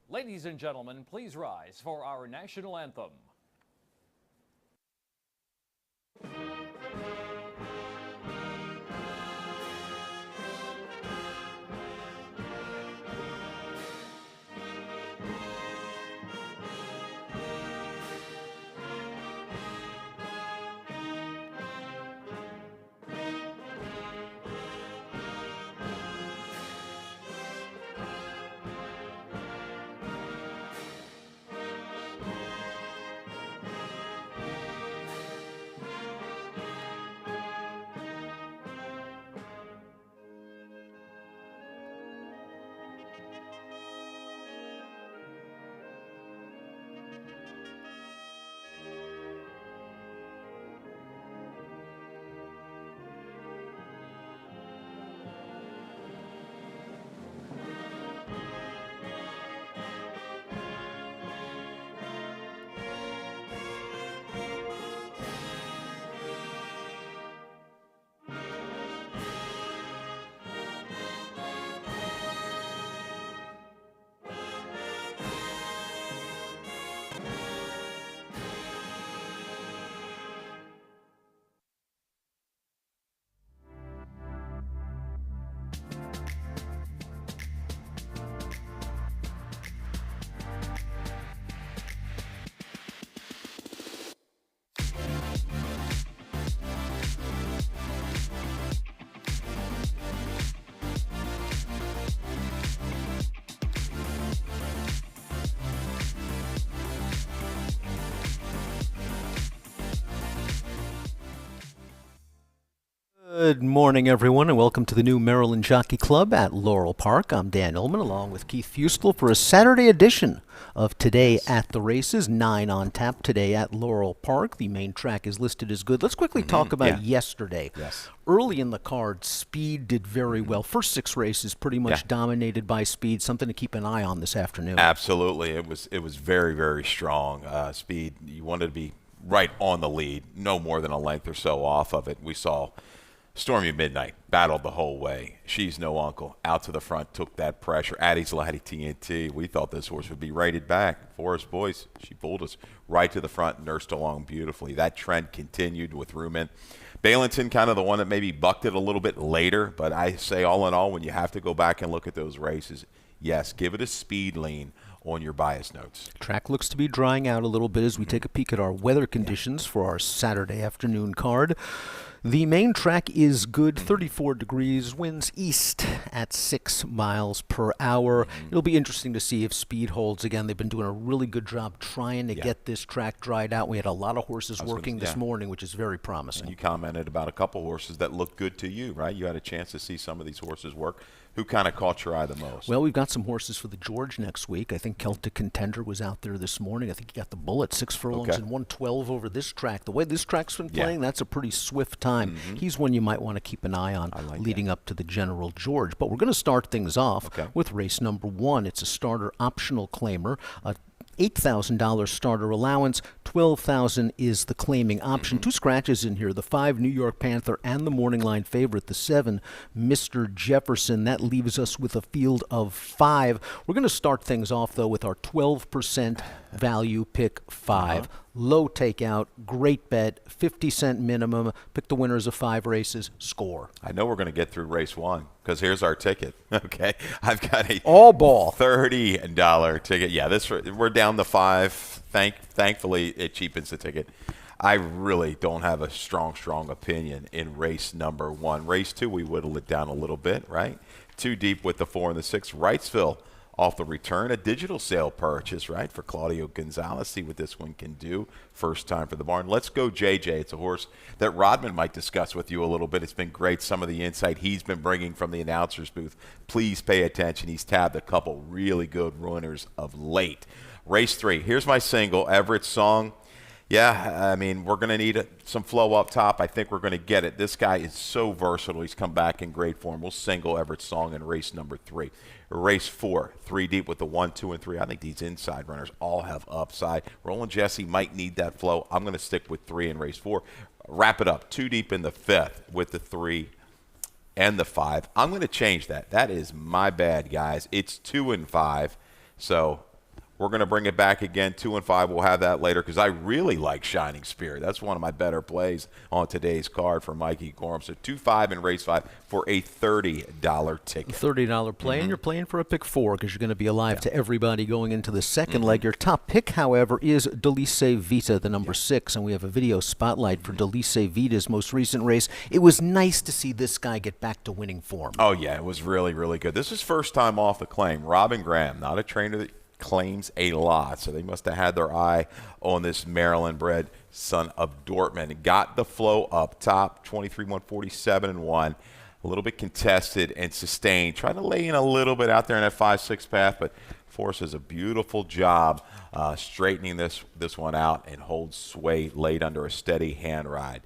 Ladies and gentlemen, please rise for our national anthem. Good morning, everyone, and welcome to the new Maryland Jockey Club at Laurel Park. I'm Dan Ullman, along with Keith Fustel, for a Saturday edition of Today at the Races. 9 on tap today at Laurel Park. The main track is listed as good. Let's quickly talk about yesterday. Yes. Early in the card, speed did very well. First 6 races pretty much dominated by speed. Something to keep an eye on this afternoon. Absolutely. It was very, very strong. Speed, you wanted to be right on the lead, no more than a length or so off of it. We saw Stormy Midnight battled the whole way. She's No Uncle out to the front, took that pressure. Addie's Laddie TNT. We thought this horse would be rated back. Forest Boys, she pulled us right to the front, nursed along beautifully. That trend continued with Rumen. Balinton kind of the one that maybe bucked it a little bit later, but I say all in all, when you have to go back and look at those races, yes, give it a speed lean on your bias notes. Track looks to be drying out a little bit as we take a peek at our weather conditions for our Saturday afternoon card. The main track is good, 34 degrees, winds east at 6 miles per hour. It'll be interesting to see if speed holds again. They've been doing a really good job trying to get this track dried out. We had a lot of horses working this morning, which is very promising. And you commented about a couple horses that looked good to you, right? You had a chance to see some of these horses work. Who kind of caught your eye the most? Well, we've got some horses for the George next week. I think Celtic Contender was out there this morning. I think he got the bullet, 6 furlongs and 112 over this track. The way this track's been playing, that's a pretty swift time. He's one you might want to keep an eye on leading up to the General George. But we're going to start things off with race number 1. It's a starter optional claimer, a $8,000 starter allowance, $12,000 is the claiming option. 2 scratches in here, the 5 New York Panther and the morning line favorite, the 7 Mr. Jefferson. That leaves us with a field of 5. We're going to start things off, though, with our 12% value pick 5. Low takeout, great bet, 50-cent minimum. Pick the winners of 5 races, score. I know we're going to get through race 1 because here's our ticket. Okay, I've got a all ball $30 ticket. Yeah, we're down to 5. Thankfully, it cheapens the ticket. I really don't have a strong opinion in race number 1. Race 2, we whittle it down a little bit, right? 2 deep with the 4 and the 6. Wrightsville off the return, a digital sale purchase, right, for Claudio Gonzalez. See what this one can do. First time for the barn. Let's go JJ. It's a horse that Rodman might discuss with you a little bit. It's been great, some of the insight he's been bringing from the announcer's booth. Please pay attention. He's tabbed a couple really good runners of late. Race 3. Here's my single, Everett Song. Yeah, I mean, we're going to need some flow up top. I think we're going to get it. This guy is so versatile. He's come back in great form. We'll single Everett Song in race number 3. Race 4, 3 deep with the 1, 2, and 3. I think these inside runners all have upside. Roland Jesse might need that flow. I'm going to stick with 3 in race 4. Wrap it up. 2 deep in the 5th with the 3 and the 5. I'm going to change that. That is my bad, guys. It's 2 and 5. So We're going to bring it back again, 2 and 5. We'll have that later because I really like Shining Spirit. That's one of my better plays on today's card for Mikey Gorham. So 2-5 and race 5 for a $30 ticket. $30 play, and you're playing for a pick 4 because you're going to be alive to everybody going into the second leg. Your top pick, however, is Delice Vita, the number 6, and we have a video spotlight for Delice Vita's most recent race. It was nice to see this guy get back to winning form. Oh, yeah, it was really, really good. This is first time off the claim. Robin Graham, not a trainer that claims a lot, so they must have had their eye on this Maryland-bred son of Dortmund. Got the flow up top, 23-147 and 1. A little bit contested and sustained. Trying to lay in a little bit out there in that 5-6 path, but Force does a beautiful job straightening this one out and holds sway laid under a steady hand ride.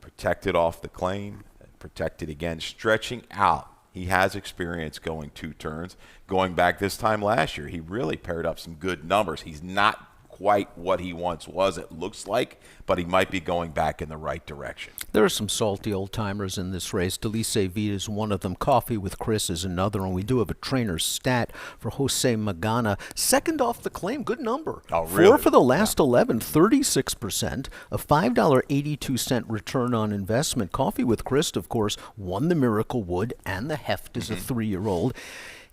Protected off the claim, protected again, stretching out. He has experience going 2 turns. Going back this time last year, he really paired up some good numbers. He's not quite what he once was, it looks like, but he might be going back in the right direction. There are some salty old-timers in this race. Delice Vita is one of them. Coffee with Chris is another, and we do have a trainer's stat for Jose Magana. Second off the claim, good number. Oh, really? 4 for the last 11, 36%, a $5.82 return on investment. Coffee with Chris, of course, won the Miracle Wood and the Heft as a 3-year-old.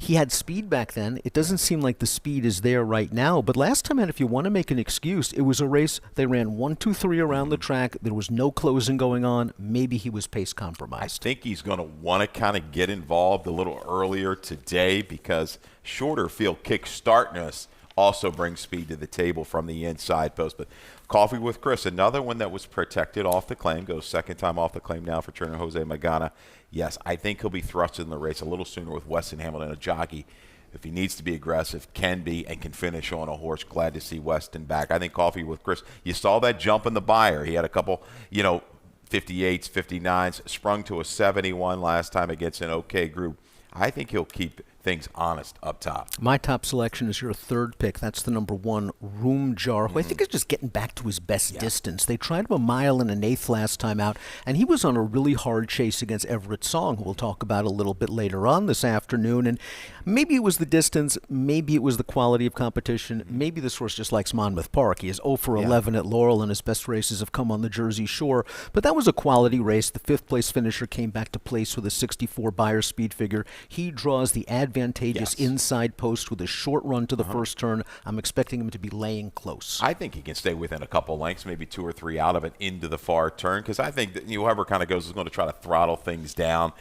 He had speed back then. It doesn't seem like the speed is there right now. But last time, if you want to make an excuse, it was a race. They ran 1, 2, 3 around the track. There was no closing going on. Maybe he was pace compromised. I think he's going to want to kind of get involved a little earlier today because shorter field kick startness also brings speed to the table from the inside post. But Coffee with Chris, another one that was protected off the claim, goes second time off the claim now for trainer Jose Magana. Yes, I think he'll be thrusted in the race a little sooner with Weston Hamilton, a jockey. If he needs to be aggressive, can be, and can finish on a horse. Glad to see Weston back. I think Coffee with Chris, you saw that jump in the buyer. He had a couple, 58s, 59s, sprung to a 71 last time against an okay group. I think he'll keep things honest up top. My top selection is your third pick. That's the number 1, Room Jar, who I think is just getting back to his best distance. They tried him 1 1/8 last time out, and he was on a really hard chase against Everett Song, who we'll talk about a little bit later on this afternoon. And maybe it was the distance, maybe it was the quality of competition, maybe this horse just likes Monmouth Park. He is 0 for 11 at Laurel, and his best races have come on the Jersey Shore. But that was a quality race. The 5th-place finisher came back to place with a 64 Beyer speed figure. He draws the advantageous inside post with a short run to the first turn. I'm expecting him to be laying close. I think he can stay within a couple lengths, maybe 2 or 3 out of it into the far turn, because I think that whoever kind of goes is going to try to throttle things down.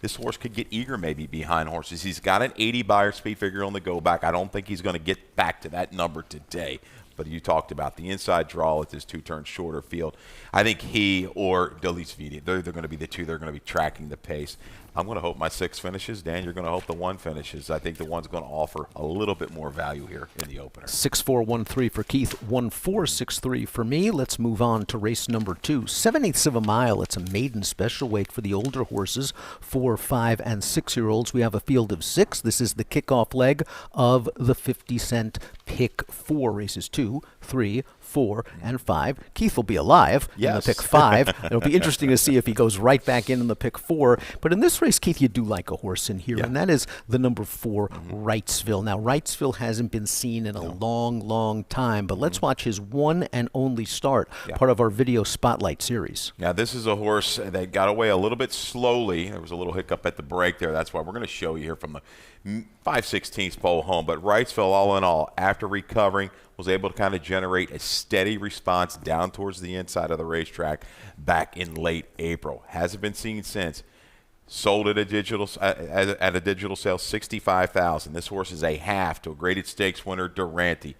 This horse could get eager maybe behind horses. He's got an 80 Beyer speed figure on the go back. I don't think he's going to get back to that number today. But you talked about the inside draw with this 2-turn shorter field. I think he or Delice Vita, they're going to be the two. They're going to be tracking the pace. I'm going to hope my 6 finishes. Dan, you're going to hope the 1 finishes. I think the 1's going to offer a little bit more value here in the opener. 6-4-1-3 for Keith, 1-4-6-3 for me. Let's move on to race number 2. 7/8 of a mile. It's a maiden special weight for the older horses, 4, 5, and 6-year-olds. We have a field of 6. This is the kickoff leg of the 50-cent pick 4 races 2, 3, 4, and 5. Keith will be alive in the pick 5. It'll be interesting to see if he goes right back in the pick 4. But in this race, Keith, you do like a horse in here, and that is the number 4, Wrightsville. Now, Wrightsville hasn't been seen in a long, long time, but let's watch his one and only start, part of our video spotlight series. Now, this is a horse that got away a little bit slowly. There was a little hiccup at the break there. That's why we're going to show you here from the 5/16 pole home. But Wrightsville, all in all, after recovering, was able to kind of generate a steady response down towards the inside of the racetrack back in late April. Hasn't been seen since. Sold at a digital sale, $65,000. This horse is a half to a graded stakes winner, Durante.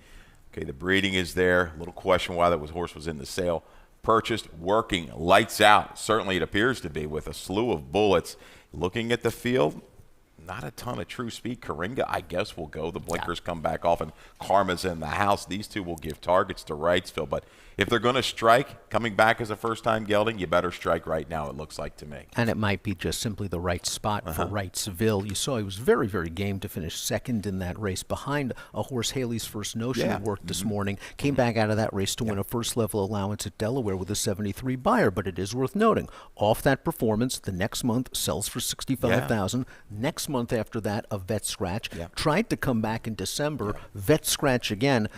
Okay, the breeding is there. A little question why that horse was in the sale. Purchased, working, lights out. Certainly it appears to be, with a slew of bullets. Looking at the field, not a ton of true speed. Coringa, I guess, will go. The blinkers come back off, and Karma's in the house. These two will give targets to Wrightsville. But if they're going to strike, coming back as a first-time gelding, you better strike right now, it looks like to me. And it might be just simply the right spot for Wrightsville. You saw he was very, very game to finish second in that race behind a horse Haley's First Notion who worked this morning. Came back out of that race to win a first-level allowance at Delaware with a 73 Beyer. But it is worth noting, off that performance, the next month sells for $65,000. Next month, month after that, a vet scratch. Tried to come back in December, vet scratch again.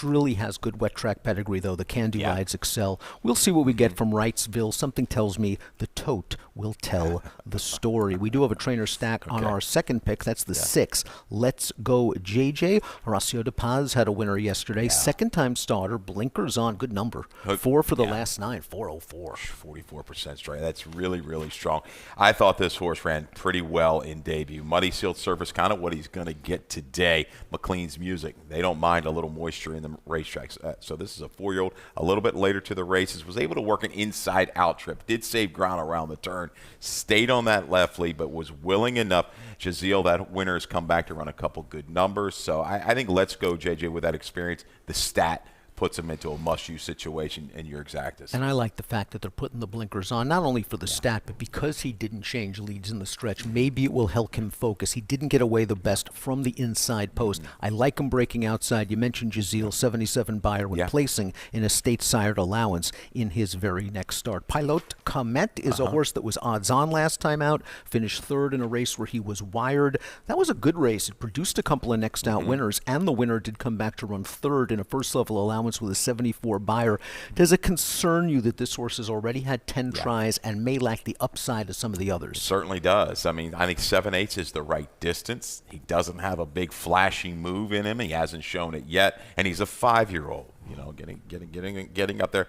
Really has good wet track pedigree, though. The Candy Rides excel. We'll see what we get from Wrightsville. Something tells me the tote will tell the story. We do have a trainer stack on our second pick. That's the 6. Let's Go JJ. Horacio De Paz had a winner yesterday. Second-time starter. Blinkers on. Good number. 4 for the last 9. 404. 44% strike. That's really, really strong. I thought this horse ran pretty well in debut. Muddy sealed surface, kind of what he's going to get today. McLean's Music. They don't mind a little moisture in the racetracks. So this is a 4-year-old. A little bit later to the races. Was able to work an inside-out trip. Did save ground around the turn. Stayed on that left lead, but was willing enough. Jazeel, that winner, has come back to run a couple good numbers. So I think Let's Go JJ with that experience. The stat puts him into a must-use situation in your exactas. And I like the fact that they're putting the blinkers on, not only for the stat, but because he didn't change leads in the stretch. Maybe it will help him focus. He didn't get away the best from the inside post. I like him breaking outside. You mentioned Jazeel, 77 buyer when placing in a state-sired allowance in his very next start. Pilot Comet is a horse that was odds-on last time out, finished third in a race where he was wired. That was a good race. It produced a couple of next-out winners, and the winner did come back to run third in a first-level allowance with a 74 buyer. Does it concern you that this horse has already had 10 tries and may lack the upside of some of the others? It certainly does. I mean, I think 7/8 is the right distance. He doesn't have a big flashy move in him. He hasn't shown it yet, and he's a 5-year-old. You know, getting up there.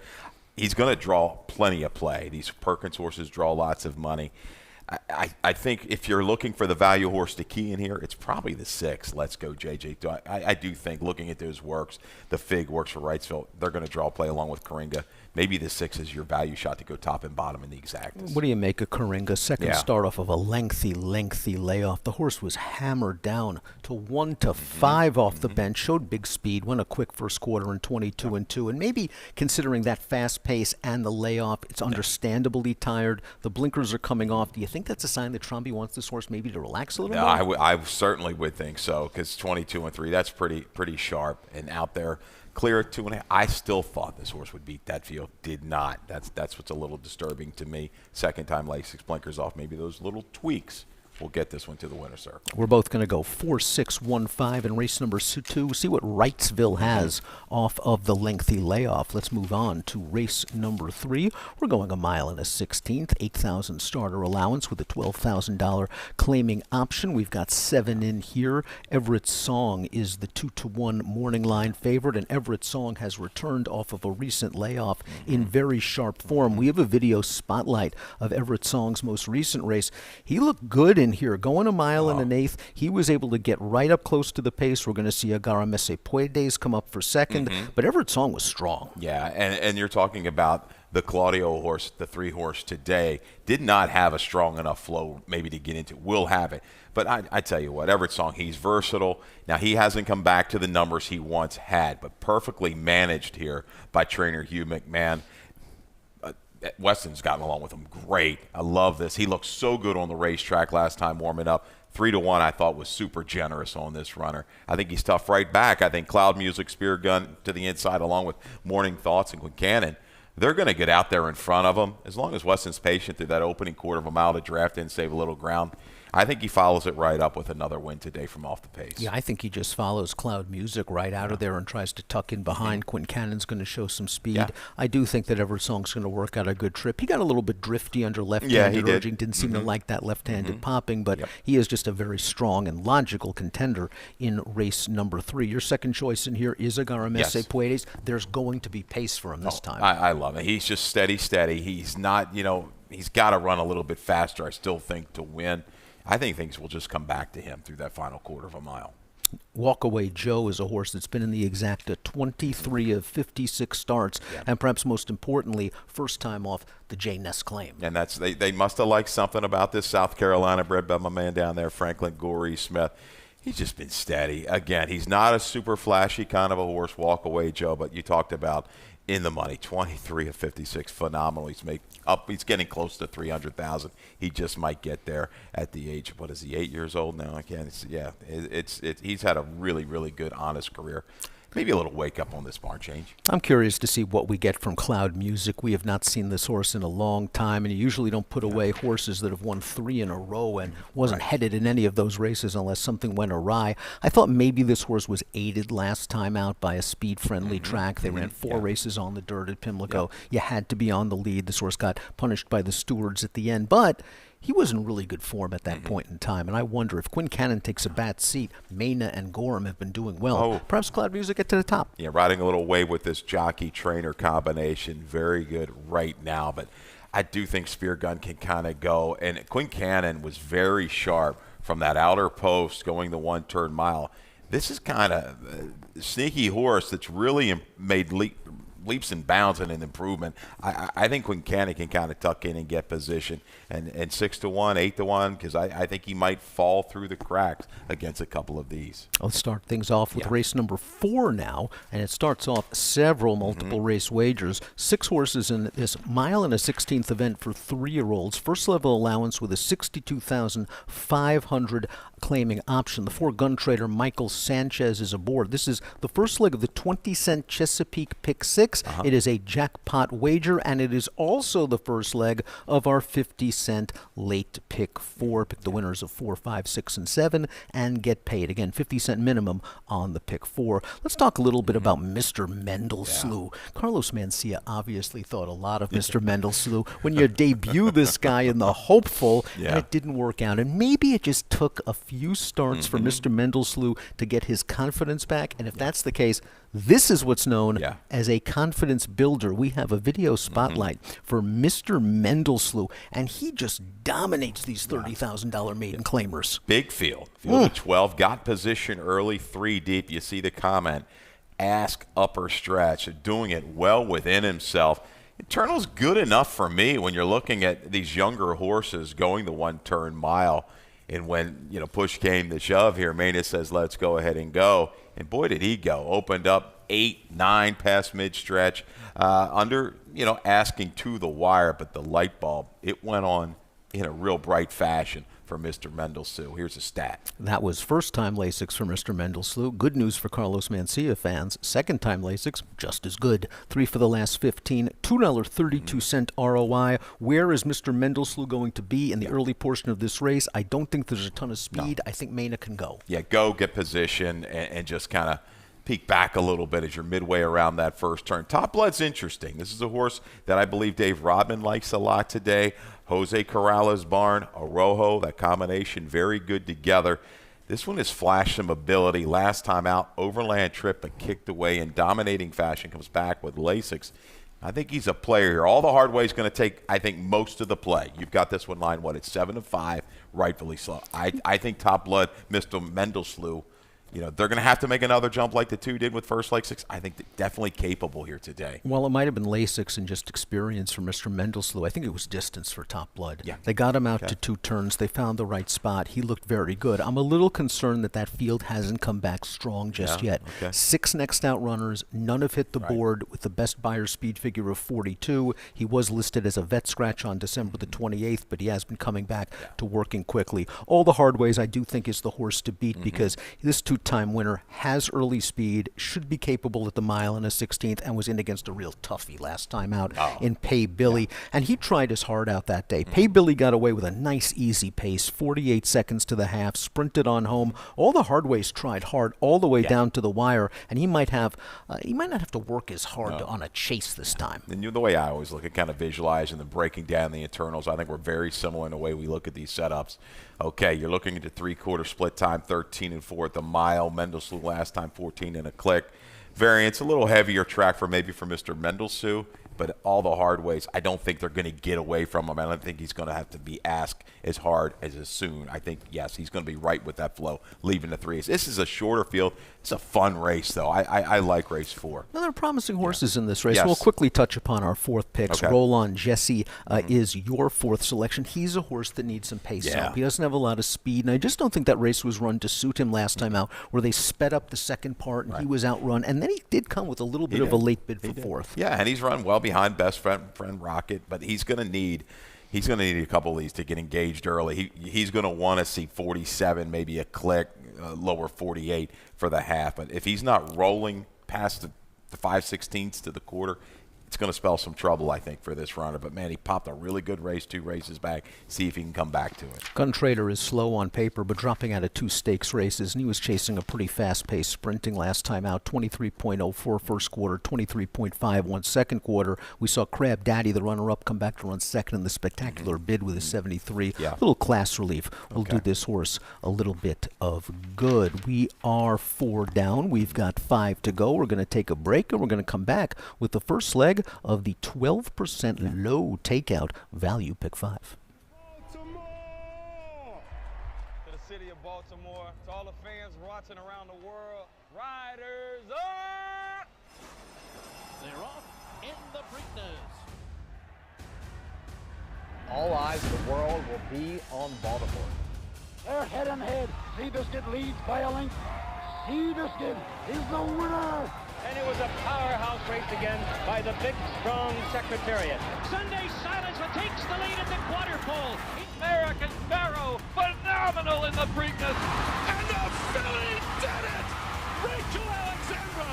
He's going to draw plenty of play. These Perkins horses draw lots of money. I think if you're looking for the value horse to key in here, it's probably the 6. Let's Go JJ. I do think, looking at those works, the Fig works for Wrightsville. They're going to draw play along with Coringa. Maybe the 6 is your value shot to go top and bottom in the exactas. What do you make of Coringa? Second start off of a lengthy layoff. The horse was hammered down to 1-5 off the bench, showed big speed, went a quick first quarter in 22-2. And maybe considering that fast pace and the layoff, it's understandably tired. The blinkers are coming off. Do you think that's a sign that Trombi wants this horse maybe to relax a little more? I certainly would think so, because 22-3, that's pretty sharp and out there. Clear at 2.5. I still thought this horse would beat that field. Did not. That's what's a little disturbing to me. Second time Lasix blinkers off. Maybe those little tweaks will get this one to the winner's circle. We're both going to go 4-6-1-5 in race number 2. See what Wrightsville has off of the lengthy layoff. Let's move on to race number 3. We're going 1 mile and a 16th, 8,000 starter allowance with a $12,000 claiming option. We've got 7 in here. Everett Song is the 2-1 morning line favorite, and Everett Song has returned off of a recent layoff in very sharp form. We have a video spotlight of Everett Song's most recent race. He looked good in here, going 1 mile and an 1/8. He was able to get right up close to the pace. We're going to see Agaramese Puedes come up for second, but Everett Song was strong. Yeah, and you're talking about the Claudio horse, the 3 horse today, did not have a strong enough flow maybe to get into. Will have it. But I tell you what, Everett Song, he's versatile. Now, he hasn't come back to the numbers he once had, but perfectly managed here by trainer Hugh McMahon. Weston's gotten along with him great. I love this. He looked so good on the racetrack last time warming up. 3-1 I thought was super generous on this runner. I think he's tough right back. I think Cloud Music, Spear Gun to the inside along with Morning Thoughts and Quincannon, they're going to get out there in front of him. As long as Weston's patient through that opening quarter of a mile to draft in, save a little ground, I think he follows it right up with another win today from off the pace. Yeah, I think he just follows Cloud Music right out of there and tries to tuck in behind. Quintcannon's going to show some speed. Yeah. I do think that Everett Song's going to work out a good trip. He got a little bit drifty under left-handed urging. Didn't seem to like that left-handed popping, but he is just a very strong and logical contender in race number 3. Your second choice in here is Agaramese Puedes. There's going to be pace for him this time. I love it. He's just steady. He's not, he's got to run a little bit faster, I still think, to win. I think things will just come back to him through that final quarter of a mile. Walkaway Joe is a horse that's been in the exacta 23 of 56 starts, and perhaps most importantly, first time off the J. Ness claim. And that's they must have liked something about this South Carolina bred by my man down there, Franklin Gorey Smith. He's just been steady. Again, he's not a super flashy kind of a horse, Walkaway Joe, but you talked about in the money, 23 of 56, phenomenal. He's getting close to 300,000. He just might get there at the age of, what is he, 8 years old now? He's had a really, really good, honest career. Maybe a little wake up on this barn change. I'm curious to see what we get from Cloud Music. We have not seen this horse in a long time, and you usually don't put away horses that have won 3 in a row and wasn't headed in any of those races unless something went awry. I thought maybe this horse was aided last time out by a speed-friendly track. They ran 4 races on the dirt at Pimlico. You had to be on the lead. This horse got punished by the stewards at the end, but he was in really good form at that point in time, and I wonder if Quinn Cannon takes a bat seat. Mena and Gorham have been doing well. Perhaps Cloud Music get to the top. Yeah, riding a little wave with this jockey-trainer combination. Very good right now, but I do think Spear Gun can kind of go. And Quinn Cannon was very sharp from that outer post going the one-turn mile. This is kind of a sneaky horse that's really made leaps and bounds and an improvement. I think Quinn Cannon can kind of tuck in and get position. And 6-1, 8-1, because I think he might fall through the cracks against a couple of these. Let's start things off with race number 4 now, and it starts off several multiple race wagers. 6 horses in this 1 1/16 event for 3-year-olds. First level allowance with a $62,500 claiming option. The 4-gun trader Michael Sanchez is aboard. This is the first leg of the 20-cent Chesapeake Pick 6. It is a jackpot wager, and it is also the first leg of our 50-cent late Pick 4. Pick the winners of 4, 5, 6, and 7 and get paid. Again, 50-cent minimum on the Pick 4. Let's talk a little bit about Mr. Mendelslew. Carlos Mencia obviously thought a lot of Mr. Mendelslew when you debut this guy in the hopeful, and it didn't work out. And maybe it just took a few starts for Mr. Mendelslew to get his confidence back, and if that's the case, this is what's known as a confidence builder. We have a video spotlight for Mr. Mendelslew, and he just dominates these $30,000 maiden claimers. Big field. Field of 12. Got position early, 3 deep. You see the comment, ask upper stretch. Doing it well within himself. Eternal's good enough for me when you're looking at these younger horses going the one-turn mile. And when, push came to shove here, Mena says, let's go ahead and go. And boy, did he go. Opened up 8, 9 past mid-stretch. Under, asking to the wire, but the light bulb, it went on in a real bright fashion for Mr. Mendelslew. Here's a stat. That was first-time Lasix for Mr. Mendelslew. Good news for Carlos Mencia fans. Second-time Lasix, just as good. 3 for the last 15, $2.32 ROI. Where is Mr. Mendelslew going to be in the early portion of this race? I don't think there's a ton of speed. I think Mena can go. Yeah, go, get position, and just kind of peek back a little bit as you're midway around that first turn. Top Blood's interesting. This is a horse that I believe Dave Rodman likes a lot today. Jose Corrales' barn, Orojo, that combination very good together. This one has flashed some ability. Last time out, overland trip and kicked away in dominating fashion. Comes back with Lasix. I think he's a player here. All the hard way is going to take, I think, most of the play. You've got this one line, it's 7-5, rightfully so. I think Top Blood, Mr. Mendelslew, they're going to have to make another jump like the 2 did with first Lasix. I think they're definitely capable here today. Well, it might have been Lasix and just experience for Mr. Mendelslew. I think it was distance for Top Blood. Yeah. They got him out to 2 turns. They found the right spot. He looked very good. I'm a little concerned that field hasn't come back strong just yet. 6 next out runners. None have hit the board with the best buyer speed figure of 42. He was listed as a vet scratch on December the 28th, but he has been coming back to working quickly. All the hard ways I do think is the horse to beat because this 2-time winner has early speed, should be capable at the 1 1/16, and was in against a real toughie last time out in Pay Billy. And he tried his heart out that day. Pay Billy got away with a nice, easy pace, 48 seconds to the half, sprinted on home. All the hard ways tried hard all the way down to the wire, and he might not have to work as hard on a chase this time. And the way I always look at kind of visualizing the breaking down the internals, I think we're very similar in the way we look at these setups. Okay, you're looking at the 3/4 split time, 13-4 at the mile. Mendelslew last time, 14 and a click. Variance, a little heavier track for Mr. Mendelslew. but all the hard ways, I don't think they're going to get away from him. I don't think he's going to have to be asked as hard as soon. I think, yes, he's going to be right with that flow, leaving the 3 8. This is a shorter field. It's a fun race, though. I like race 4. Well, there are promising horses in this race. Yes. We'll quickly touch upon our 4th picks. Okay. Roll On Jesse is your 4th selection. He's a horse that needs some pace up. He doesn't have a lot of speed, and I just don't think that race was run to suit him last time out, where they sped up the second part and he was outrun, and then he did come with a little bit of a late bid for 4th. Yeah, and he's run well behind best friend Rocket, but he's going to need a couple of these to get engaged early. He's going to want to see 47, maybe a click, lower 48 for the half. But if he's not rolling past the 5/16 to the quarter, it's going to spell some trouble, I think, for this runner. But, man, he popped a really good race 2 races back. See if he can come back to it. Gun Trader is slow on paper, but dropping out of 2 stakes races, and he was chasing a pretty fast-paced sprinting last time out. 23.04 first quarter, 23.51 second quarter. We saw Crab Daddy, the runner-up, come back to run second in the spectacular bid with a 73. Yeah. Little class relief will do this horse a little bit of good. We are 4 down. We've got 5 to go. We're going to take a break, and we're going to come back with the first leg of the 12% low takeout value pick 5. Baltimore! To the city of Baltimore, to all the fans watching around the world, riders up! They're off in the Preakness. All eyes of the world will be on Baltimore. They're head and head. Seabiscuit leads by a length. Seabiscuit is the winner. And it was a powerhouse race again by the big, strong Secretariat. Sunday Silence takes the lead at the quarter pole. American Barrow, phenomenal in the Preakness. And the filly did it! Rachel Alexandra!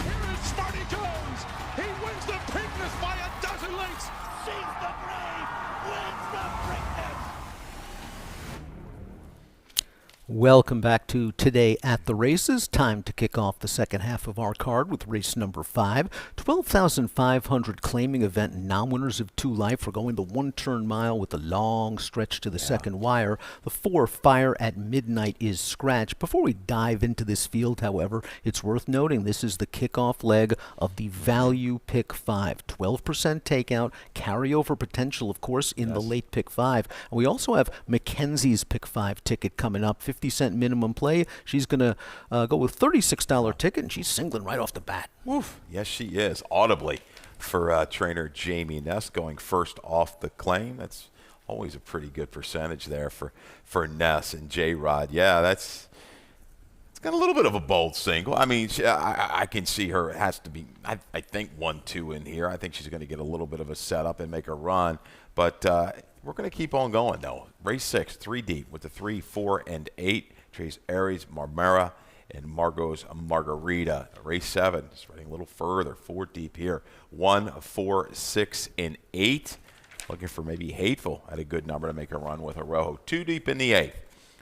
Here is Smarty Jones! He wins the Preakness by a dozen lengths! She's the brave, wins the Preakness. Welcome back to Today at the Races. Time to kick off the second half of our card with race number 5. 12,500 claiming event, non-winners of 2 life. We're going the 1-turn mile with a long stretch to the second wire. The 4 Fire at Midnight is scratched. Before we dive into this field, however, it's worth noting this is the kickoff leg of the value pick 5. 12% takeout, carryover potential, of course, in the late pick 5. And we also have Mackenzie's pick 5 ticket coming up. 50-cent minimum play. She's going to go with $36 ticket, and she's singling right off the bat. Woof. Yes, she is. Audibly for trainer Jamie Ness going first off the claim. That's always a pretty good percentage there for Ness and J-Rod. Yeah, it's got a little bit of a bold single. I mean, I can see her. It has to be, I think, 1-2 in here. I think she's going to get a little bit of a setup and make a run. But we're going to keep on going, though. Race 6, 3 deep with the 3, 4, and 8. Trace Aries, Marmara, and Margot's Margarita. Race 7, spreading a little further, 4 deep here. 1, 4, 6, and 8. Looking for maybe Hateful at a good number to make a run with a Rojo. 2 deep in the 8th.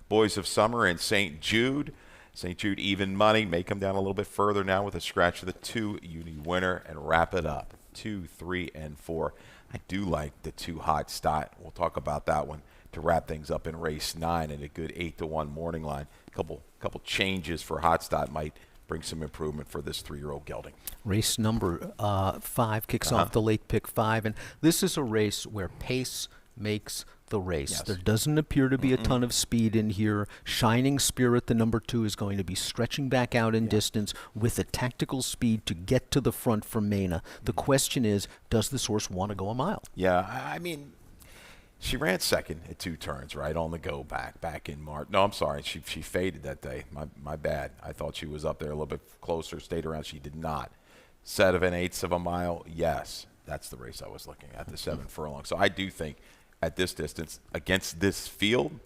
Boys of Summer and St. Jude. St. Jude even money. May come down a little bit further now with a scratch of the 2 uni winner and wrap it up. 2, 3, and 4. I do like the 2 Hot Stot. We'll talk about that one to wrap things up in race 9 and a good 8-1 morning line. Couple changes for Hot Stot might bring some improvement for this 3-year-old gelding. Race number 5 kicks off the late pick 5, and this is a race where pace makes the race. Yes. There doesn't appear to be a ton of speed in here. Shining Spirit, the number 2, is going to be stretching back out in distance with a tactical speed to get to the front from Mena. The question is, does this horse want to go a mile? Yeah, I mean, she ran second at 2 turns, right, on the go back in March. No, I'm sorry, she faded that day. My bad. I thought she was up there a little bit closer, stayed around. She did not. 7/8 of a mile, yes. That's the race I was looking at, the 7 furlong. So I do think at this distance, against this field,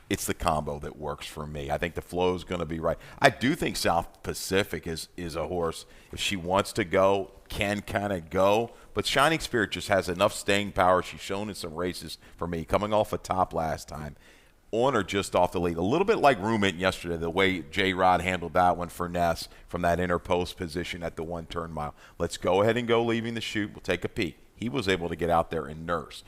it's the combo that works for me. I think the flow is going to be right. I do think South Pacific is a horse, if she wants to go, can kind of go. But Shining Spirit just has enough staying power. She's shown in some races for me, coming off a top last time. On or just off the lead. A little bit like Rumit yesterday, the way J-Rod handled that one for Ness from that inner post position at the 1-turn mile. Let's go ahead and go leaving the chute. We'll take a peek. He was able to get out there and nurse.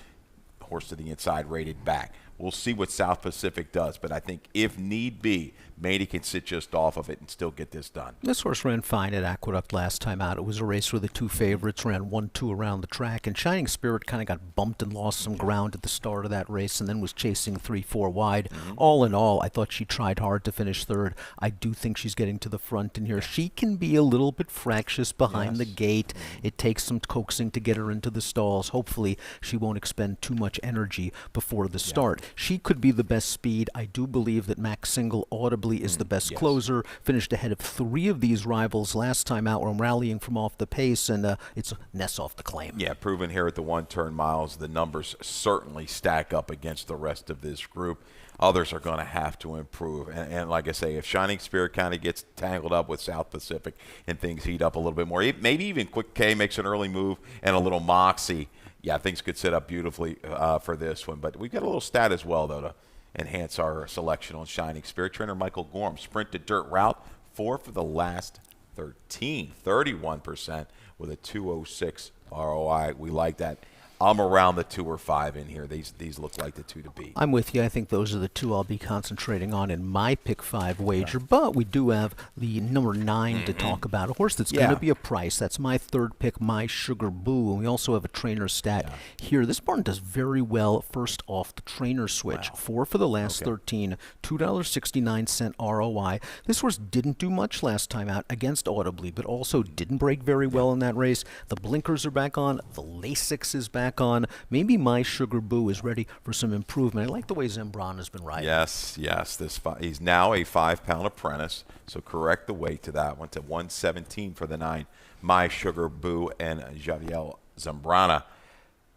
Horse to the inside, rated back. We'll see what South Pacific does. But I think if need be, Maney can sit just off of it and still get this done. This horse ran fine at Aqueduct last time out. It was a race where the two favorites ran 1-2 around the track, and Shining Spirit kind of got bumped and lost some ground at the start of that race and then was chasing 3-4 wide. All in all, I thought she tried hard to finish third. I do think she's getting to the front in here. She can be a little bit fractious behind the gate. It takes some coaxing to get her into the stalls. Hopefully, she won't expend too much energy before the start. She could be the best speed. I do believe that Max Single audibly is the best closer. Finished ahead of 3 of these rivals last time out when rallying from off the pace, and it's Ness off the claim. Yeah, proven here at the one-turn miles, the numbers certainly stack up against the rest of this group. Others are going to have to improve. And like I say, if Shining Spirit kind of gets tangled up with South Pacific and things heat up a little bit more, maybe even Quick K makes an early move and a little Moxie, yeah, things could set up beautifully for this one. But we've got a little stat as well, though, to enhance our selection on Shining Spirit. Trainer Michael Gorham, sprint to dirt route, 4 for the last 13, 31% with a 206 ROI. We like that. I'm around the 2 or 5 in here. These look like the 2 to beat. I'm with you. I think those are the 2 I'll be concentrating on in my pick 5 wager. But we do have the number 9 to talk about. A horse that's going to be a price. That's my 3rd pick, My Sugar Boo. And we also have a trainer stat here. This barn does very well first off the trainer switch. 4 for the last 13, $2.69 ROI. This horse didn't do much last time out against Audibly, but also didn't break very well in that race. The blinkers are back on. The Lasix is back on. Maybe My Sugar Boo is ready for some improvement. I like the way Zembran has been riding. Yes. He's now a 5-pound apprentice, so correct the weight to that one to 117 for the 9. My Sugar Boo and Javier Zambrana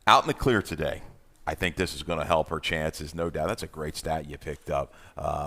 out in the clear today. I think this is going to help her chances, no doubt. That's a great stat you picked up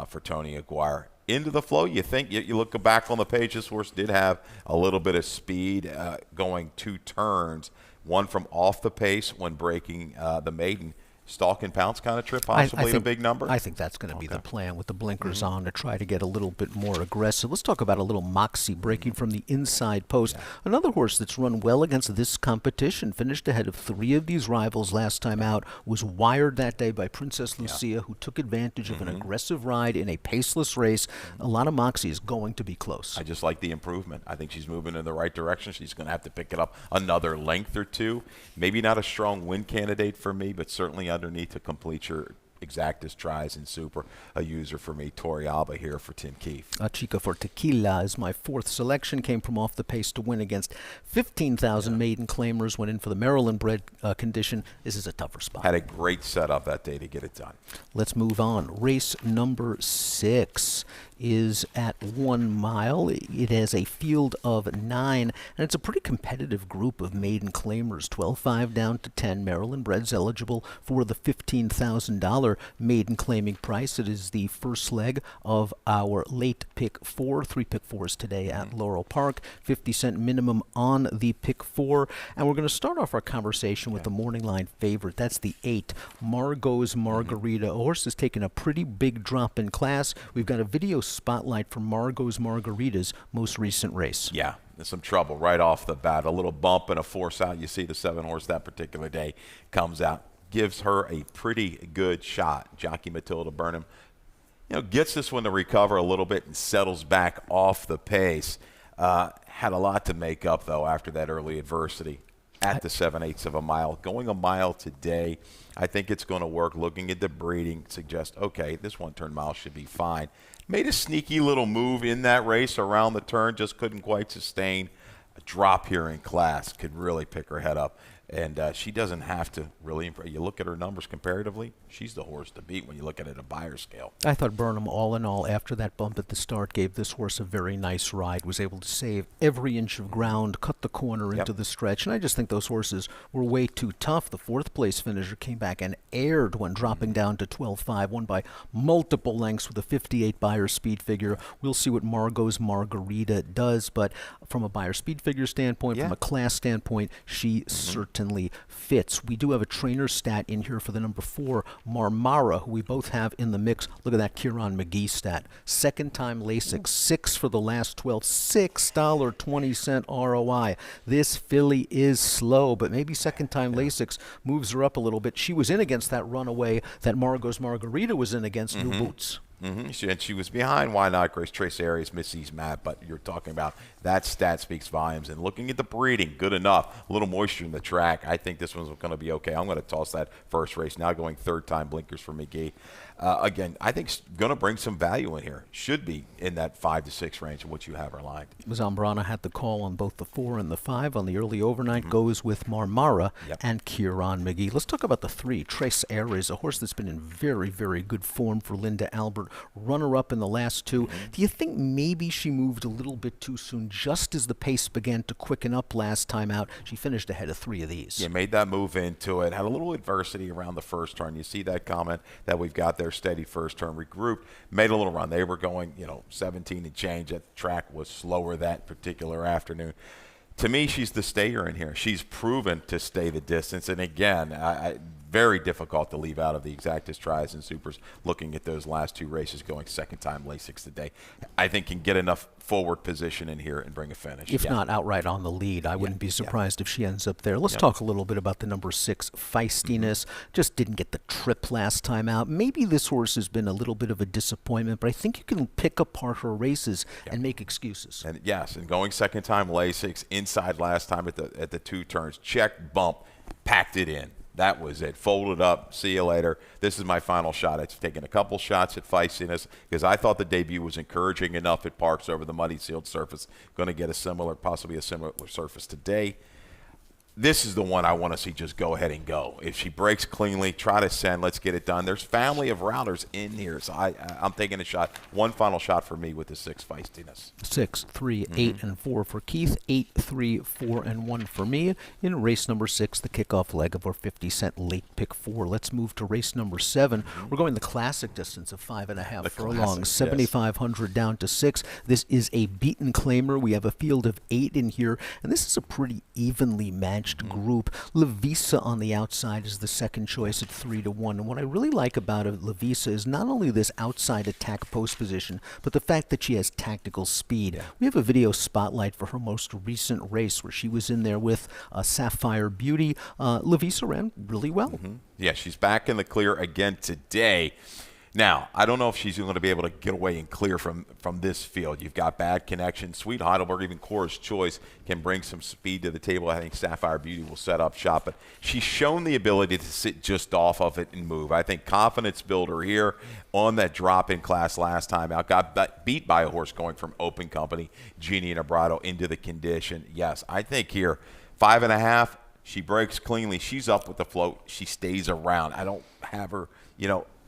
for Tony Aguirre. Into the flow, you think, you look back on the page, this horse did have a little bit of speed going 2 turns. One from off the pace when breaking the maiden. Stalk and pounce kind of trip, possibly a big number? I think that's going to be the plan with the blinkers on to try to get a little bit more aggressive. Let's talk about a little Moxie breaking from the inside post. Another horse that's run well against this competition, finished ahead of 3 of these rivals last time out, was wired that day by Princess Lucia, who took advantage of an aggressive ride in a paceless race. A lot of Moxie is going to be close. I just like the improvement. I think she's moving in the right direction. She's going to have to pick it up another length or 2. Maybe not a strong win candidate for me, but certainly underneath to complete your exactus tries in Super. A user for me, Tori Alba here for Tim Keefe. Chica for Tequila is my 4th selection. Came from off the pace to win against 15,000 maiden claimers. Went in for the Maryland bred condition. This is a tougher spot. Had a great setup that day to get it done. Let's move on. Race number 6 is at 1 mile. It has a field of 9, and it's a pretty competitive group of maiden claimers. 12.5 down to 10. Maryland breds eligible for the $15,000 maiden claiming price. It is the first leg of our late pick 4. 3 pick 4s today at Laurel Park. 50-cent minimum on the pick 4. And we're going to start off our conversation with the morning line favorite. That's the 8, Margot's Margarita. A horse has taken a pretty big drop in class. We've got a video spotlight from Margot's Margarita's most recent race. Yeah, there's some trouble right off the bat. A little bump and a force out. You see the 7 horse that particular day comes out, gives her a pretty good shot. Jockey Matilda Burnham, gets this one to recover a little bit and settles back off the pace. Had a lot to make up, though, after that early adversity at the 7/8 of a mile. Going a mile today, I think it's going to work. Looking at the breeding, suggest, okay, this 1-turn mile should be fine. Made a sneaky little move in that race around the turn, just couldn't quite sustain. A drop here in class could really pick her head up. And she doesn't have to really impress. You look at her numbers comparatively, she's the horse to beat when you look at it at a buyer scale. I thought Burnham, all in all, after that bump at the start, gave this horse a very nice ride, was able to save every inch of ground, cut the corner into the stretch. And I just think those horses were way too tough. The 4th place finisher came back and aired when dropping down to 12.5, won by multiple lengths with a 58 buyer speed figure. We'll see what Margot's Margarita does, but from a buyer speed figure standpoint, from a class standpoint, she certainly certainly fits. We do have a trainer stat in here for the number 4, Marmara, who we both have in the mix. Look at that Kieran McGee stat. Second time Lasix, 6 for the last 12, $6.20 ROI. This filly is slow, but maybe second time Lasix moves her up a little bit. She was in against that runaway that Margot's Margarita was in against New Boots. She was behind Why Not Grace, Trace Arias, Missy's Matt, but you're talking about that stat speaks volumes. And looking at the breeding, good enough. A little moisture in the track. I think this one's going to be okay. I'm going to toss that first race. Now going third time blinkers for McGee. Again, I think it's going to bring some value in here. Should be in that 5 to 6 range of what you have her lined. Zambrana had the call on both the 4 and the 5 on the early overnight. Goes with Marmara and Kieran McGee. Let's talk about the 3, Trace Arias, a horse that's been in very, very good form for Linda Albert. Runner-up in the last 2. Do you think maybe she moved a little bit too soon just as the pace began to quicken up last time out? She finished ahead of 3 of these. Yeah, made that move into it. Had a little adversity around the first turn. You see that comment that we've got there, steady first turn, regrouped, made a little run. They were going, 17 and change. That track was slower that particular afternoon. To me, she's the stayer in here. She's proven to stay the distance. And again, very difficult to leave out of the exactest tries and supers looking at those last 2 races going second time Lasix today. I think can get enough forward position in here and bring a finish. If not outright on the lead, I wouldn't be surprised if she ends up there. Let's talk a little bit about the number 6, Feistiness. Just didn't get the trip last time out. Maybe this horse has been a little bit of a disappointment, but I think you can pick apart her races and make excuses. And yes, and going second time Lasix, inside last time at the 2 turns, check, bump, packed it in. That was it. Folded up. See you later. This is my final shot. I've taken a couple shots at Feistiness because I thought the debut was encouraging enough at Parks over the muddy sealed surface. Going to get possibly a similar surface today. This is the one I want to see just go ahead and go. If she breaks cleanly, try to send. Let's get it done. There's family of routers in here, so I'm taking a shot. One final shot for me with the 6, Feistiness. 6, 3, 8, and 4 for Keith. 8, 3, 4, and 1 for me. In race number 6, the kickoff leg of our 50-cent late pick 4. Let's move to race number 7. We're going the classic distance of 5.5 furlongs, 7,500 down to 6. This is a beaten claimer. We have a field of 8 in here, and this is a pretty evenly matched group. Levisa on the outside is the second choice at 3 to 1. And what I really like about Levisa is not only this outside attack post position, but the fact that she has tactical speed. We have a video spotlight for her most recent race where she was in there with Sapphire Beauty. Levisa ran really well. Yeah, she's back in the clear again today. Now, I don't know if she's going to be able to get away and clear from this field. You've got Bad Connection, Sweet Heidelberg, even Cora's Choice can bring some speed to the table. I think Sapphire Beauty will set up shop, but she's shown the ability to sit just off of it and move. I think confidence builder here on that drop-in class last time out. Got beat by a horse going from Open Company, Genie and Abrado, into the condition. Yes, I think here, 5.5, she breaks cleanly. She's up with the float. She stays around. I don't have her,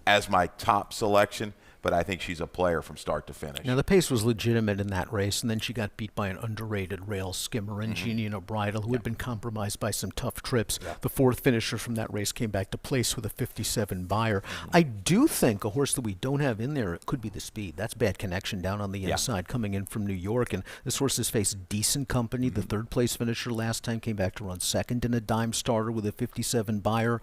as my top selection, but I think she's a player from start to finish. Now, the pace was legitimate in that race, and then she got beat by an underrated rail skimmer, and Genie and Bridal, who had been compromised by some tough trips. The 4th finisher from that race came back to place with a 57 buyer. I do think a horse that we don't have in there could be the speed. That's Bad Connection down on the inside, coming in from New York, and this horse has faced decent company. The 3rd place finisher last time came back to run second in a dime starter with a 57 buyer.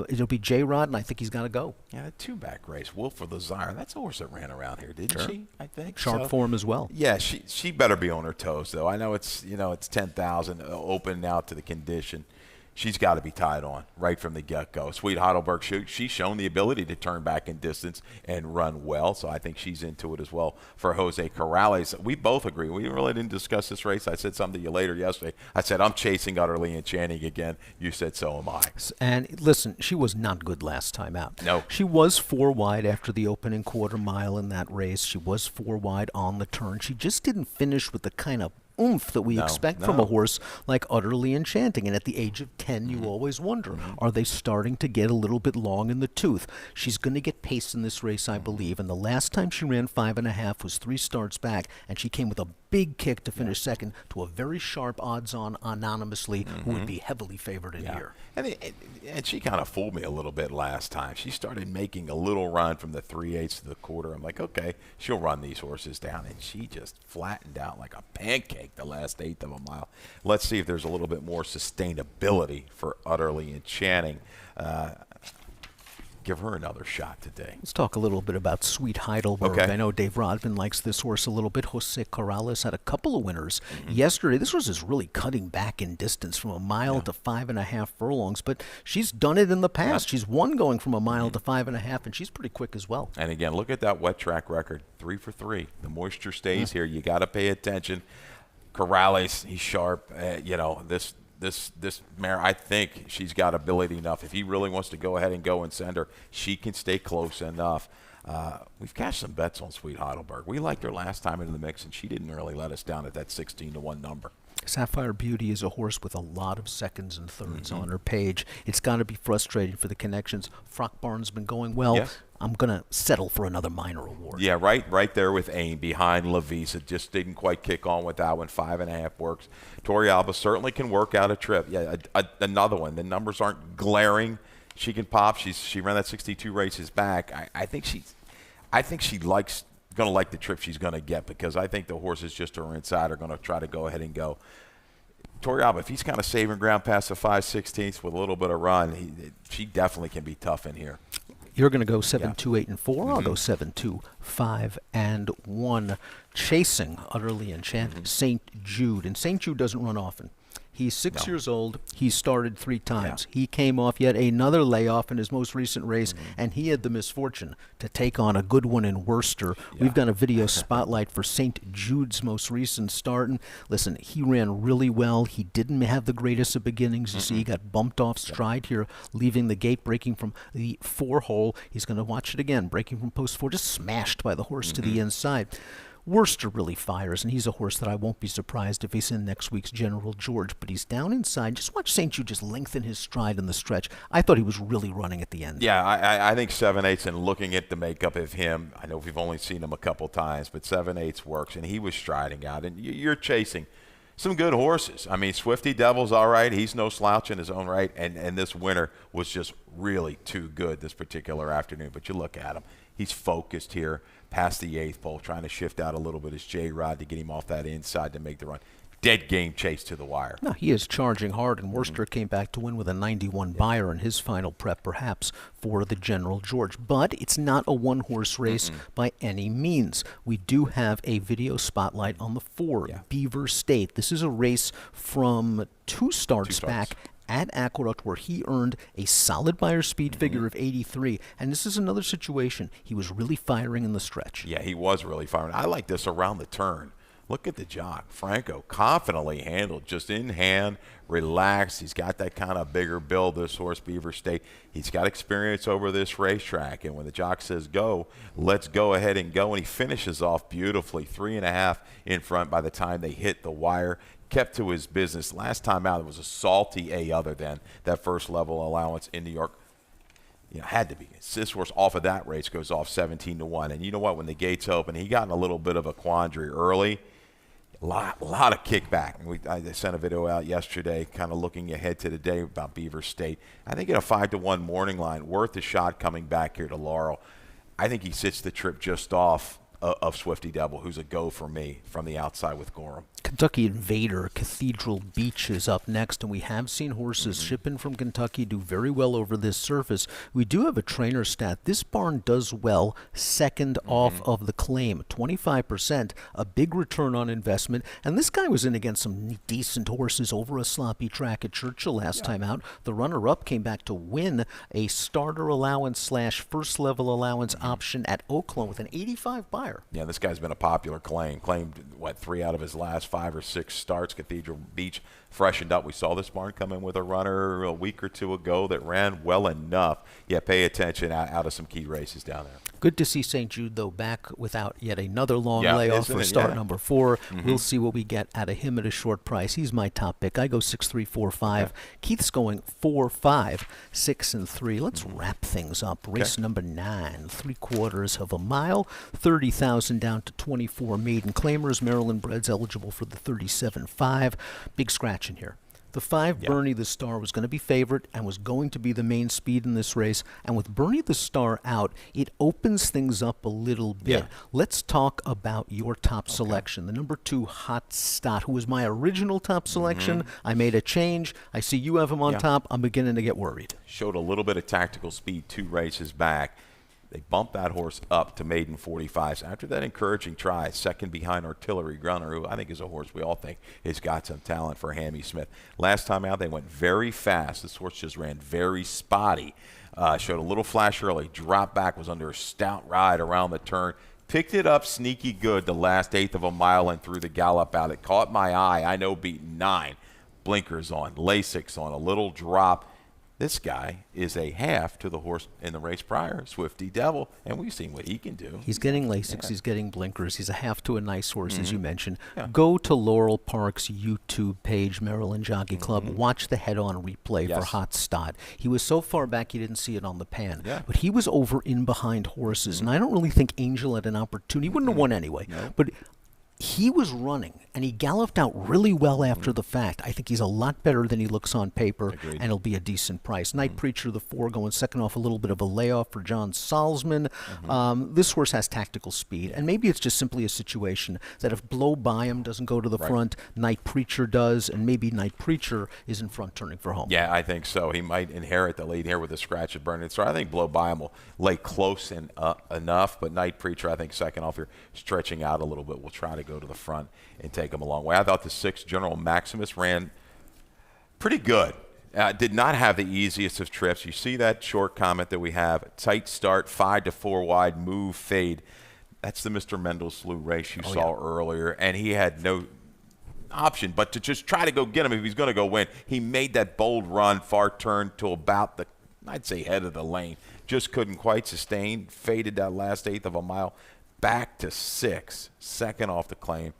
It'll be J-Rod, and I think he's got to go. Yeah, a 2-back race. Wolf of the Desire. That's a horse that ran around here, didn't she? I think sharp form as well. Yeah, she better be on her toes though. I know it's it's 10,000 open now to the condition. She's got to be tied on right from the get-go. Sweet Heidelberg, she's shown the ability to turn back in distance and run well, so I think she's into it as well for Jose Corrales. We both agree. We really didn't discuss this race. I said something to you later yesterday. I said, I'm chasing Utterly Enchanting again. You said, so am I. And listen, she was not good last time out. No. She was 4 wide after the opening quarter mile in that race. She was 4 wide on the turn. She just didn't finish with the kind of oomph that we expect from a horse like Utterly Enchanting. And at the age of 10, you always wonder, are they starting to get a little bit long in the tooth? She's going to get pace in this race, I believe. And the last time she ran 5.5 was 3 starts back, and she came with a big kick to finish second to a very sharp odds-on anonymously who would be heavily favored in here. And she kind of fooled me a little bit last time. She started making a little run from the 3/8 to the quarter. I'm like, okay, she'll run these horses down. And she just flattened out like a pancake the last eighth of a mile. Let's see if there's a little bit more sustainability for Utterly Enchanting. Give her another shot today. Let's talk a little bit about Sweet Heidelberg. Okay. I know Dave Rodman likes this horse a little bit. Jose Corrales had a couple of winners yesterday. This horse is really cutting back in distance from a mile to 5.5 furlongs, but she's done it in the past. She's won going from a mile to 5.5, and she's pretty quick as well. And again, look at that wet track record, 3 for 3. The moisture stays here. You got to pay attention. Corrales, he's sharp. This mare, I think she's got ability enough. If he really wants to go ahead and go and send her, she can stay close enough. We've cashed some bets on Sweet Heidelberg. We liked her last time into the mix, and she didn't really let us down at that 16-1 number. Sapphire Beauty is a horse with a lot of seconds and thirds on her page. It's got to be frustrating for the connections. Frock Barn's been going well. Yes. I'm going to settle for another minor award. Yeah, right there with Aim behind Lavisa. Just didn't quite kick on with that one. 5.5 works. Tori Alba certainly can work out a trip. Yeah, another one. The numbers aren't glaring. She can pop. She ran that 62 races back. I think she likes going to like the trip she's going to get, because I think the horses just to her inside are going to try to go ahead and go. Tori Alba, if he's kind of saving ground past the 5/16 with a little bit of run, she definitely can be tough in here. You're going to go 7, 2, 8, and 4. I'll go 7, 2, 5, and 1. Chasing Utterly Enchanted, St. Jude. And St. Jude doesn't run often. He's 6 years old. He started 3 times. He came off yet another layoff in his most recent race, and he had the misfortune to take on a good one in Worcester. We've done a video spotlight for St. Jude's most recent start. And listen, he ran really well. He didn't have the greatest of beginnings. You see, he got bumped off stride here, leaving the gate, breaking from the 4-hole. He's going to watch it again, breaking from post 4, just smashed by the horse to the inside. Worcester really fires, and he's a horse that I won't be surprised if he's in next week's General George, but he's down inside. Just watch St. Jude just lengthen his stride in the stretch. I thought he was really running at the end. Yeah, I think 7/8, and looking at the makeup of him, I know we've only seen him a couple times, but 7/8 works, and he was striding out, and you're chasing some good horses. I mean, Swifty Devil's all right. He's no slouch in his own right, and this winner was just really too good this particular afternoon. But you look at him. He's focused here past the 8th pole, trying to shift out a little bit his J-Rod to get him off that inside to make the run. Dead game chase to the wire. No, he is charging hard, and Worcester came back to win with a 91 buyer in his final prep, perhaps for the General George. But it's not a one-horse race by any means. We do have a video spotlight on the 4, Beaver State. This is a race from 2 starts back at Aqueduct, where he earned a solid buyer speed figure of 83. And this is another situation. He was really firing in the stretch. Yeah, he was really firing. I like this around the turn. Look at the jock. Franco, confidently handled, just in hand, relaxed. He's got that kind of bigger build, this horse, Beaver State. He's got experience over this racetrack. And when the jock says go, let's go ahead and go. And he finishes off beautifully, 3.5 in front by the time they hit the wire. Kept to his business. Last time out, it was a salty A other than that first level allowance in New York. You know, had to be. This horse off of that race goes off 17-1. And you know what? When the gates open, he got in a little bit of a quandary early. A lot of kickback. I sent a video out yesterday kind of looking ahead to the day about Beaver State. I think at a 5-1 morning line, worth a shot coming back here to Laurel. I think he sits the trip just off of Swifty Devil, who's a go for me from the outside with Gorham. Kentucky Invader, Cathedral Beach is up next, and we have seen horses shipping from Kentucky do very well over this surface. We do have a trainer stat. This barn does well, second off of the claim, 25%, a big return on investment. And this guy was in against some decent horses over a sloppy track at Churchill last time out. The runner-up came back to win a starter allowance / first level allowance option at Oaklawn with an 85 buyer. Yeah, this guy's been a popular claim. Claimed, 3 out of his last 5 or 6 starts. Cathedral Beach freshened up. We saw this barn come in with a runner a week or 2 ago that ran well enough. Yeah, pay attention out of some key races down there. Good to see St. Jude, though, back without yet another long Yeah, layoff isn't for it? start Yeah. number 4. We'll see what we get out of him at a short price. He's my top pick. I go 6, 3, 4, 5. Okay. Keith's going 4, 5, 6, and 3. Let's wrap things up. Race number 9, 3/4 of a mile, 30,000 down to 24 maiden claimers. Maryland breds eligible for the 37.5. Big scratch in here. The 5, Bernie the Star, was going to be favorite and was going to be the main speed in this race. And with Bernie the Star out, it opens things up a little bit. Yeah. Let's talk about your top selection. The number 2, Hot Stot, who was my original top selection. I made a change. I see you have him on top. I'm beginning to get worried. Showed a little bit of tactical speed 2 races back. They bumped that horse up to maiden 45s. After that encouraging try, second behind Artillery Gunner, who I think is a horse we all think has got some talent for Hammy Smith. Last time out, they went very fast. This horse just ran very spotty. Showed a little flash early, dropped back, was under a stout ride around the turn. Picked it up sneaky good the last 1/8 of a mile and through the gallop out. It caught my eye. I know beaten 9. Blinkers on, Lasix on, a little drop. This guy is a half to the horse in the race prior, Swifty Devil, and we've seen what he can do. He's getting Lasix, he's getting blinkers. He's a half to a nice horse, as you mentioned. Go to Laurel Park's YouTube page, Maryland Jockey Club. Watch the head-on replay for Hot Stot. He was so far back you didn't see it on the pan. But he was over in behind horses, and I don't really think Angel had an opportunity. He wouldn't have won anyway. But he was running, and he galloped out really well after the fact. I think he's a lot better than he looks on paper, and it'll be a decent price. Night Preacher, the 4, going second off a little bit of a layoff for John Salzman. This horse has tactical speed, and maybe it's just simply a situation that if Blow By Him doesn't go to the front, Night Preacher does, and maybe Night Preacher is in front turning for home. Yeah, I think so. He might inherit the lead here with a scratch at Burning. So I think Blow By Him will lay close and enough, but Night Preacher, I think second off here, stretching out a little bit. We'll try to go to the front and take him a long way. I thought the 6, General Maximus, ran pretty good. Did not have the easiest of trips. You see that short comment that we have. Tight start, 5 to 4 wide, move, fade. That's the Mr. Mendelsloh race you saw earlier, and he had no option but to just try to go get him if he's going to go win. He made that bold run, far turn to about the, I'd say, head of the lane. Just couldn't quite sustain. Faded that last 1/8 of a mile. Back to 6, second off the claim.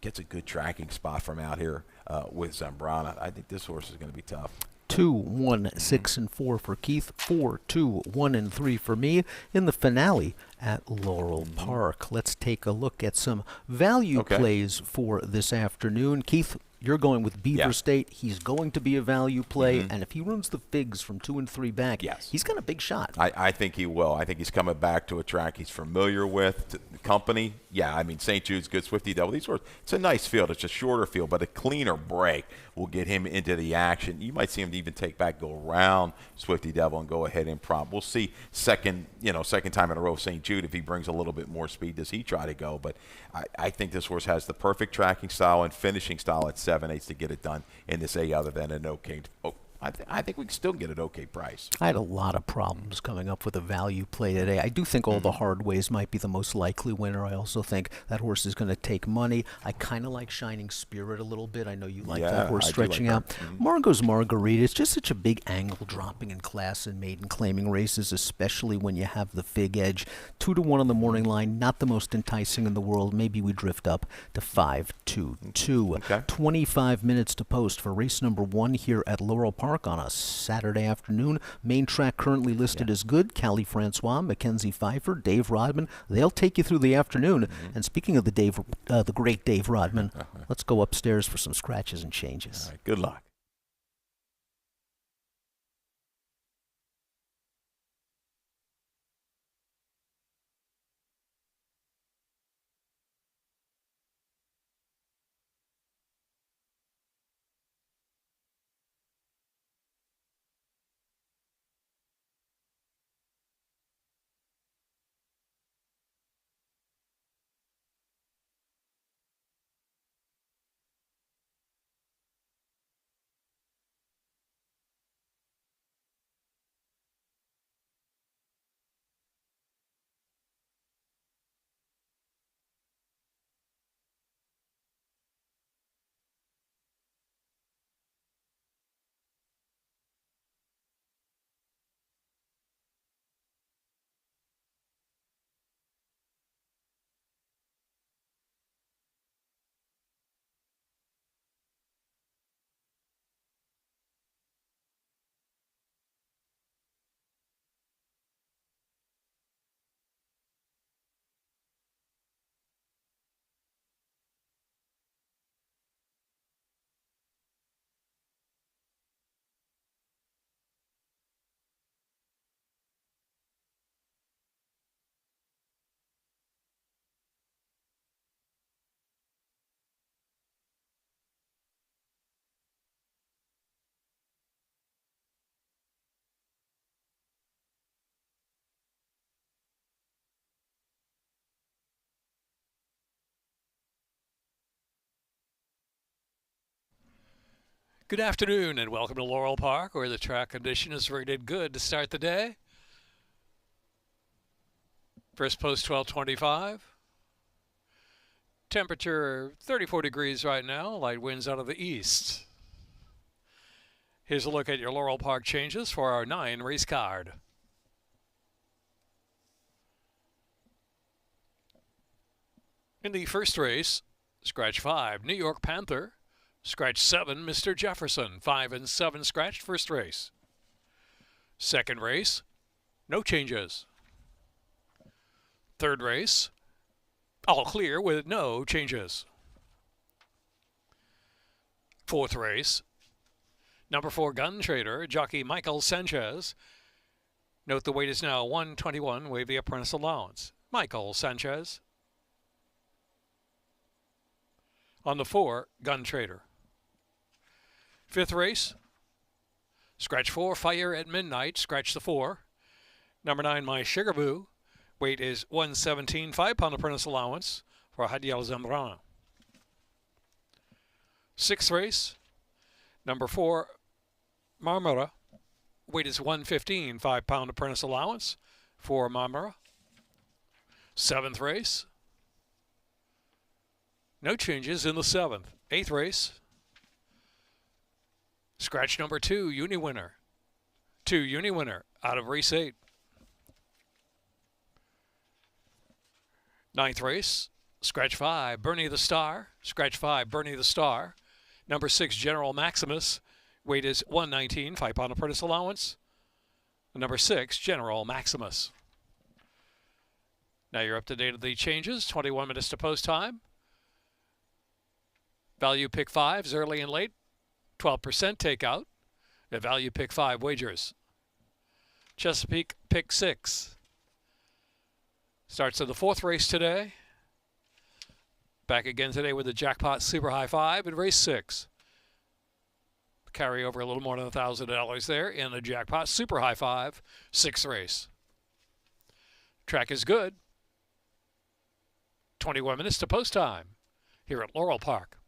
Gets a good tracking spot from out here with Zambrana. I think this horse is going to be tough. 2, 1, 6, and 4 for Keith. 4, 2, 1, and 3 for me in the finale at Laurel Park. Let's take a look at some value plays for this afternoon. Keith, you're going with Beaver State. He's going to be a value play, and if he runs the figs from 2 and 3 back, he's got a big shot. I think he will. I think he's coming back to a track he's familiar with. The company, I mean, St. Jude's good, Swifty Devil. These horses, it's a nice field. It's a shorter field, but a cleaner break will get him into the action. You might see him even take back, go around Swifty Devil and go ahead and prompt. We'll see second time in a row St. Jude, if he brings a little bit more speed, does he try to go? But I think this horse has the perfect tracking style and finishing style at 7/8 to get it done in this other than an okay. I think we can still get an okay price. I had a lot of problems coming up with a value play today. I do think All the Hard Ways might be the most likely winner. I also think that horse is going to take money. I kind of like Shining Spirit a little bit. I know you like that horse stretching out. Margot's Margarita is just such a big angle dropping in class in maiden claiming races, especially when you have the fig edge. 2 to 1 on the morning line, not the most enticing in the world. Maybe we drift up to 5-2-2. 25 minutes to post for race number 1 here at Laurel Park on a Saturday afternoon. Main track currently listed as good. Callie Francois, Mackenzie Pfeiffer, Dave Rodman. They'll take you through the afternoon. And speaking of the great Dave Rodman, let's go upstairs for some scratches and changes. All right, good luck. Good afternoon and welcome to Laurel Park, where the track condition is rated good to start the day. First post 1225. Temperature 34 degrees right now, light winds out of the east. Here's a look at your Laurel Park changes for our 9 race card. In the first race, scratch 5, New York Panther. Scratch 7, Mr. Jefferson. 5 and 7 scratched first race. Second race, no changes. Third race, all clear with no changes. Fourth race, number 4 Gun Trader, jockey Michael Sanchez. Note the weight is now 121, waive the apprentice allowance. Michael Sanchez. On the 4, Gun Trader. Fifth race, scratch 4, Fire at Midnight, scratch the 4. Number 9, My Sugar Boo. Weight is 117, 5-pound apprentice allowance for Hadiel Zambrana. Sixth race, number 4, Marmara. Weight is 115, 5-pound apprentice allowance for Marmara. Seventh race, no changes in the 7th. Eighth race, scratch number 2, Uniwinner. 2, Uniwinner, out of race 8. Ninth race, scratch 5, Bernie the Star. Scratch 5, Bernie the Star. Number 6, General Maximus. Weight is 119, 5-pound apprentice allowance. Number 6, General Maximus. Now you're up to date of the changes. 21 minutes to post time. Value pick 5s early and late. 12% takeout. The value pick 5 wagers. Chesapeake pick 6. Starts in the 4th race today. Back again today with the jackpot super high 5 in race 6. Carry over a little more than $1,000 there in the jackpot super high 5, 6th race. Track is good. 21 minutes to post time here at Laurel Park.